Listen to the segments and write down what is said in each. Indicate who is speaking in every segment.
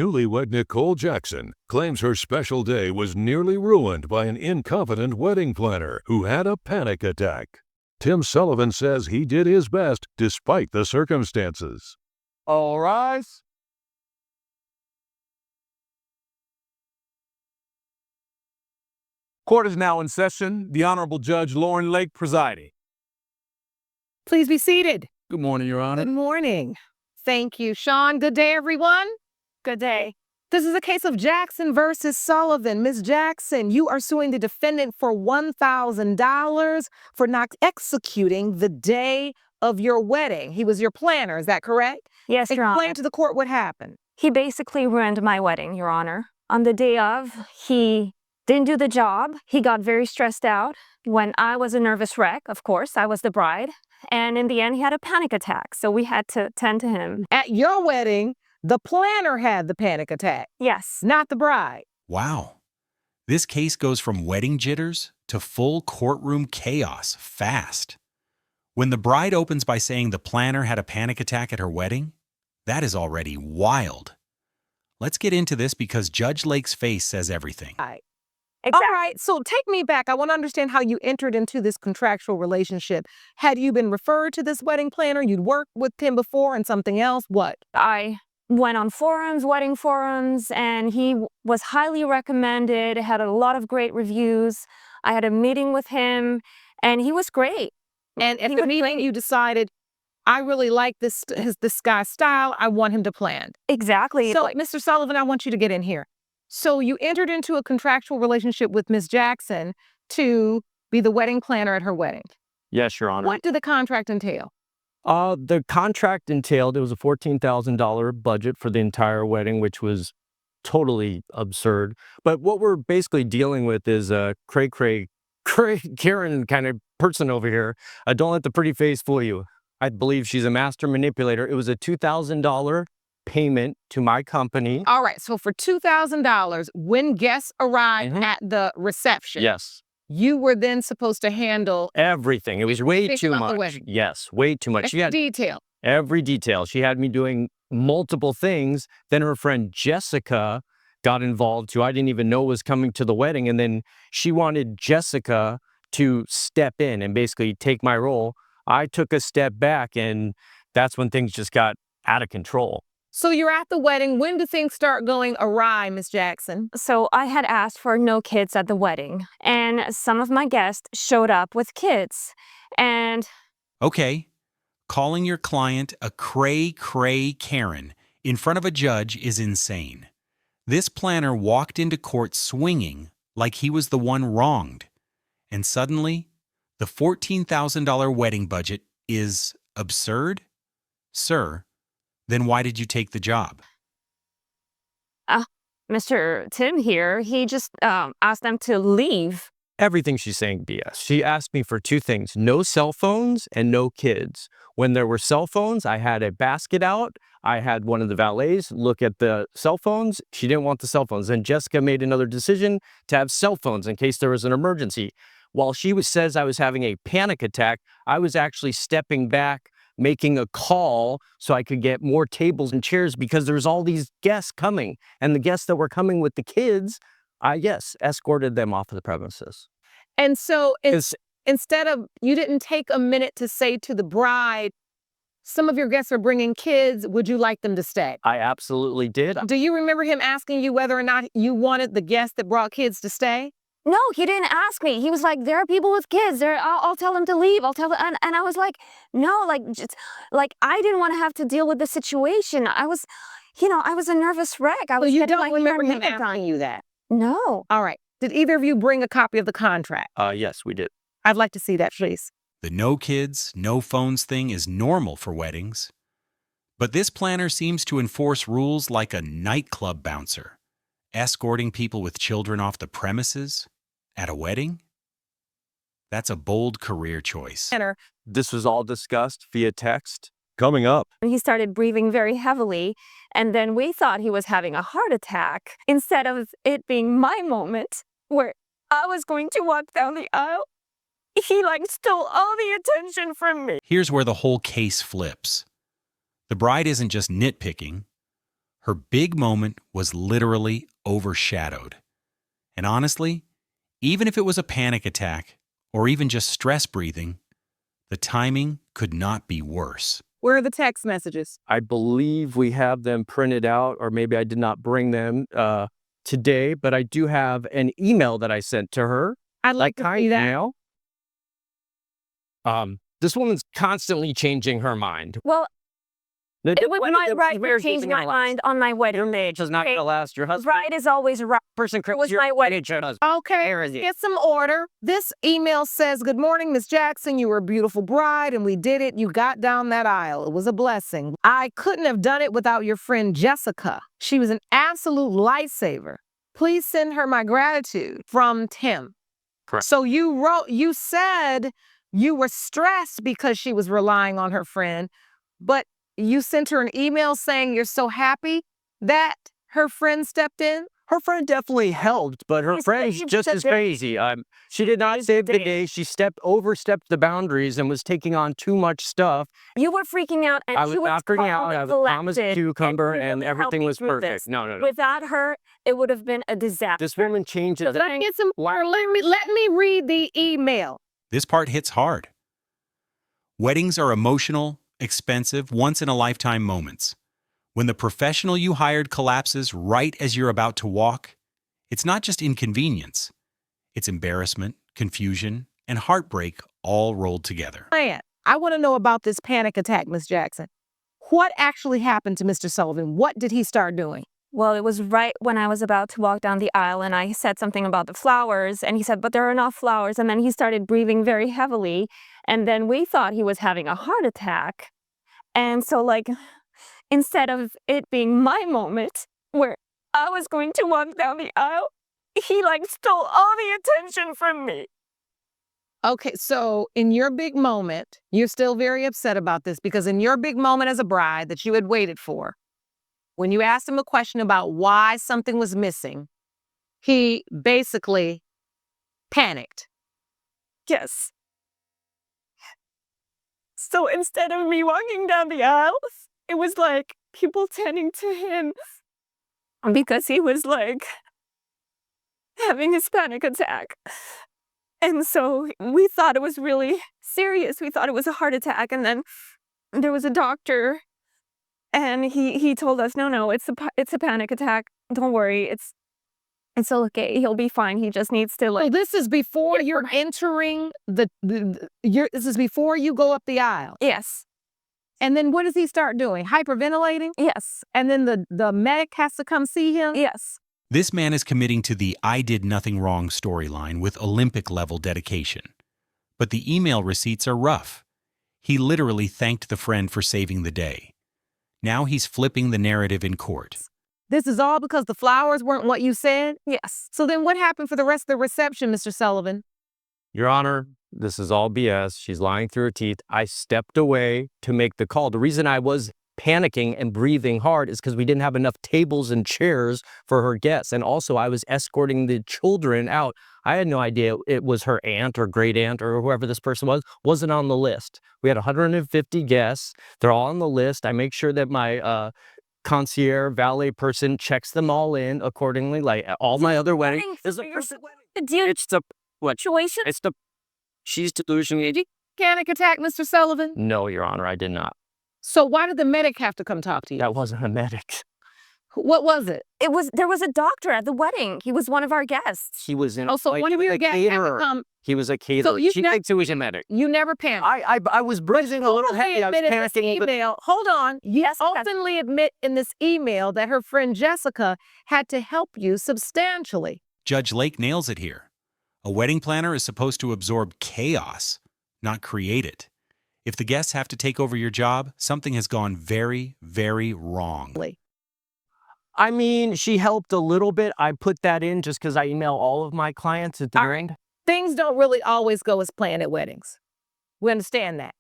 Speaker 1: Newlywed Nicole Jackson claims her special day was nearly ruined by an incompetent wedding planner who had a panic attack. Tim Sullivan says he did his best despite the circumstances.
Speaker 2: All rise. Court is now in session. The Honorable Judge Lauren Lake presiding.
Speaker 3: Please be seated.
Speaker 2: Good morning, Your Honor.
Speaker 3: Good morning. Thank you, Sean. Good day, everyone.
Speaker 4: Good day.
Speaker 3: This is a case of Jackson versus Sullivan. Ms. Jackson, you are suing the defendant for $1,000 for not executing the day of your wedding. He was your planner, is that correct?
Speaker 4: Yes, Your Honor.
Speaker 3: Explain to the court what happened.
Speaker 4: He basically ruined my wedding, Your Honor. On the day of, he didn't do the job. He got very stressed out. When I was a nervous wreck, of course, I was the bride. And in the end, he had a panic attack, so we had to tend to him.
Speaker 3: At your wedding, the planner had the panic attack.
Speaker 4: Yes.
Speaker 3: Not the bride.
Speaker 5: Wow. This case goes from wedding jitters to full courtroom chaos fast. When the bride opens by saying the planner had a panic attack at her wedding, that is already wild. Let's get into this because Judge Lake's face says everything.
Speaker 4: Exactly.
Speaker 3: All right, so take me back. I want to understand how you entered into this contractual relationship. Had you been referred to this wedding planner? You'd worked with him before and something else? What?
Speaker 4: I went on forums, wedding forums, and he was highly recommended, had a lot of great reviews. I had a meeting with him, and he was great.
Speaker 3: And at the meeting, you decided, I really like this guy's style. I want him to plan.
Speaker 4: Exactly.
Speaker 3: So, Mr. Sullivan, I want you to get in here. So you entered into a contractual relationship with Ms. Jackson to be the wedding planner at her wedding.
Speaker 6: Yes, Your Honor.
Speaker 3: What did the contract entail?
Speaker 6: The contract entailed, it was a $14,000 budget for the entire wedding, which was totally absurd. But what we're basically dealing with is a Karen kind of person over here. Don't let the pretty face fool you. I believe she's a master manipulator. It was a $2,000 payment to my company.
Speaker 3: All right, so for $2,000, when guests arrived at the reception,
Speaker 6: Yes.
Speaker 3: you were then supposed to handle
Speaker 6: Everything. It was way
Speaker 3: Think
Speaker 6: too
Speaker 3: about the
Speaker 6: much.
Speaker 3: wedding.
Speaker 6: Yes, way too much. She had
Speaker 3: detail.
Speaker 6: every detail. She had me doing multiple things. Then her friend Jessica got involved too. I didn't even know was coming to the wedding. And then she wanted Jessica to step in and basically take my role. I took a step back, and that's when things just got out of control.
Speaker 3: So you're at the wedding. When do things start going awry, Ms. Jackson?
Speaker 4: So I had asked for no kids at the wedding, and some of my guests showed up with kids. And
Speaker 5: Okay, calling your client a cray-cray Karen in front of a judge is insane. This planner walked into court swinging like he was the one wronged. And suddenly, the $14,000 wedding budget is absurd? Sir, then why did you take the job?
Speaker 4: Mr. Tim here, he just asked them to leave.
Speaker 6: Everything she's saying BS. She asked me for two things: no cell phones and no kids. When there were cell phones, I had a basket out. I had one of the valets look at the cell phones. She didn't want the cell phones. Then Jessica made another decision to have cell phones in case there was an emergency. While she says I was having a panic attack, I was actually stepping back, making a call so I could get more tables and chairs because there was all these guests coming. And the guests that were coming with the kids, I escorted them off of the premises.
Speaker 3: And so instead of, you didn't take a minute to say to the bride, some of your guests are bringing kids, would you like them to stay?
Speaker 6: I absolutely did.
Speaker 3: Do you remember him asking you whether or not you wanted the guests that brought kids to stay?
Speaker 4: No, he didn't ask me. He was like, there are people with kids. I'll tell them to leave. I'll tell them. And I was like, no, I didn't want to have to deal with the situation. I was a nervous wreck.
Speaker 3: So you don't remember him asking you that?
Speaker 4: No.
Speaker 3: All right. Did either of you bring a copy of the contract?
Speaker 6: Yes, we did.
Speaker 3: I'd like to see that, please.
Speaker 5: The no kids, no phones thing is normal for weddings. But this planner seems to enforce rules like a nightclub bouncer, escorting people with children off the premises at a wedding? That's a bold career choice.
Speaker 6: This was all discussed via text. Coming up.
Speaker 4: He started breathing very heavily, and then we thought he was having a heart attack instead of it being my moment where I was going to walk down the aisle. He stole all the attention from me.
Speaker 5: Here's where the whole case flips. The bride isn't just nitpicking. Her big moment was literally overshadowed. And honestly, even if it was a panic attack or even just stress breathing, the timing could not be worse.
Speaker 3: Where are the text messages?
Speaker 6: I believe we have them printed out, or maybe I did not bring them today, but I do have an email that I sent to her.
Speaker 3: I'd like to see that.
Speaker 6: Email. This woman's constantly changing her mind.
Speaker 4: Well, it was my right to change my mind on my wedding.
Speaker 6: Your marriage is not going to last. Your husband.
Speaker 4: Right is always right.
Speaker 6: Person
Speaker 4: It was my wedding.
Speaker 3: Okay, get some order. This email says, "Good morning, Miss Jackson. You were a beautiful bride, and we did it. You got down that aisle. It was a blessing. I couldn't have done it without your friend Jessica. She was an absolute lifesaver. Please send her my gratitude from Tim."
Speaker 6: Correct.
Speaker 3: So you said you were stressed because she was relying on her friend, but you sent her an email saying you're so happy that her friend stepped in?
Speaker 6: Her friend definitely helped, but her friend's just as crazy. She did not save the day. She overstepped the boundaries and was taking on too much stuff.
Speaker 4: You were freaking out, and
Speaker 6: I was not freaking out. I was Thomas Cucumber, and everything was perfect. No.
Speaker 4: Without her, it would have been a disaster.
Speaker 6: This woman changed it.
Speaker 3: Let me get some. Let me read the email.
Speaker 5: This part hits hard. Weddings are emotional, expensive, once-in-a-lifetime moments. When the professional you hired collapses right as you're about to walk, it's not just inconvenience. It's embarrassment, confusion, and heartbreak all rolled together.
Speaker 3: I want to know about this panic attack, Miss Jackson. What actually happened to Mr. Sullivan? What did he start doing?
Speaker 4: Well, it was right when I was about to walk down the aisle, and I said something about the flowers, and he said, "But there are enough flowers," and then he started breathing very heavily, and then we thought he was having a heart attack. And so, instead of it being my moment where I was going to walk down the aisle, he stole all the attention from me.
Speaker 3: Okay, so in your big moment, you're still very upset about this because in your big moment as a bride that you had waited for, when you asked him a question about why something was missing, he basically panicked.
Speaker 4: Yes. So instead of me walking down the aisle, it was people tending to him because he was having his panic attack. And so we thought it was really serious. We thought it was a heart attack. And then there was a doctor, and he told us, no, it's a panic attack. Don't worry. It's okay. He'll be fine. He just needs to
Speaker 3: So this is before you're entering this is before you go up the aisle.
Speaker 4: Yes.
Speaker 3: And then what does he start doing? Hyperventilating?
Speaker 4: Yes.
Speaker 3: And then the medic has to come see him?
Speaker 4: Yes.
Speaker 5: This man is committing to the "I did nothing wrong" storyline with Olympic-level dedication. But the email receipts are rough. He literally thanked the friend for saving the day. Now he's flipping the narrative in court.
Speaker 3: This is all because the flowers weren't what you said?
Speaker 4: Yes.
Speaker 3: So then what happened for the rest of the reception, Mr. Sullivan?
Speaker 6: Your Honor, this is all BS. She's lying through her teeth. I stepped away to make the call. The reason I was panicking and breathing hard is because we didn't have enough tables and chairs for her guests. And also, I was escorting the children out. I had no idea it was her aunt or great aunt or whoever this person wasn't on the list. We had 150 guests. They're all on the list. I make sure that my concierge valet person checks them all in accordingly, like all my other weddings. It's the what?
Speaker 4: Situation?
Speaker 6: She's delusional.
Speaker 3: Panic attack, Mr. Sullivan?
Speaker 6: No, Your Honor, I did not.
Speaker 3: So why did the medic have to come talk to you?
Speaker 6: That wasn't a medic.
Speaker 3: What was it?
Speaker 4: There was a doctor at the wedding. He was one of our guests.
Speaker 6: He was in.
Speaker 3: Oh, so one of your guests had to come.
Speaker 6: He was a caterer.
Speaker 3: So
Speaker 6: she thinks he was a medic.
Speaker 3: You never panicked.
Speaker 6: I was breathing a little heavy. I was panicking.
Speaker 3: Email. Hold on. You openly admit in this email that her friend Jessica had to help you substantially.
Speaker 5: Judge Lake nails it here. A wedding planner is supposed to absorb chaos, not create it. If the guests have to take over your job, something has gone very, very wrong.
Speaker 6: I mean, she helped a little bit. I put that in just because I email all of my clients at the end.
Speaker 3: Things don't really always go as planned at weddings. We understand that.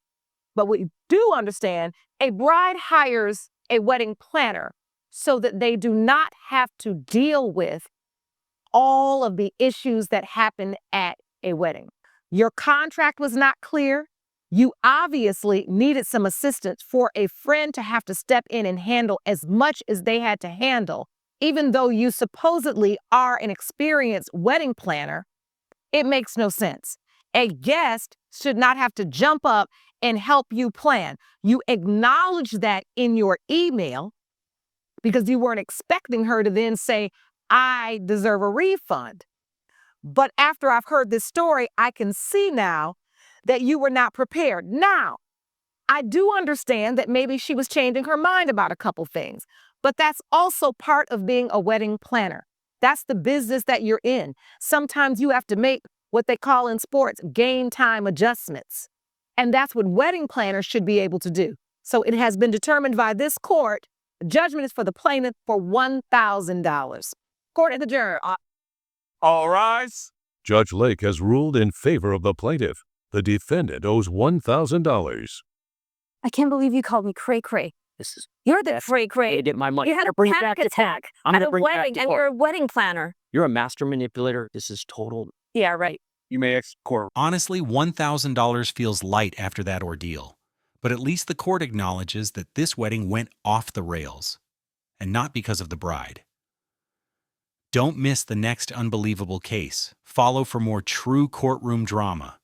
Speaker 3: But we do understand a bride hires a wedding planner so that they do not have to deal with all of the issues that happen at a wedding. Your contract was not clear. You obviously needed some assistance for a friend to have to step in and handle as much as they had to handle, even though you supposedly are an experienced wedding planner. It makes no sense. A guest should not have to jump up and help you plan. You acknowledge that in your email because you weren't expecting her to then say, I deserve a refund. But after I've heard this story, I can see now that you were not prepared. Now, I do understand that maybe she was changing her mind about a couple things, but that's also part of being a wedding planner. That's the business that you're in. Sometimes you have to make what they call in sports game time adjustments. And that's what wedding planners should be able to do. So it has been determined by this court, judgment is for the plaintiff for $1,000. Court adjourned.
Speaker 2: All rise.
Speaker 1: Judge Lake has ruled in favor of the plaintiff. The defendant owes $1,000.
Speaker 4: I can't believe you called me cray-cray. You're the cray-cray.
Speaker 6: Get my money.
Speaker 4: You had a
Speaker 6: bring it
Speaker 4: panic
Speaker 6: back to
Speaker 4: attack
Speaker 6: I'm
Speaker 4: at
Speaker 6: gonna
Speaker 4: a
Speaker 6: bring it back
Speaker 4: wedding,
Speaker 6: to
Speaker 4: and
Speaker 6: court.
Speaker 4: you're a wedding planner.
Speaker 6: You're a master manipulator. This is total.
Speaker 4: Yeah, right.
Speaker 2: You may exit court.
Speaker 5: Honestly, $1,000 feels light after that ordeal. But at least the court acknowledges that this wedding went off the rails. And not because of the bride. Don't miss the next unbelievable case. Follow for more true courtroom drama.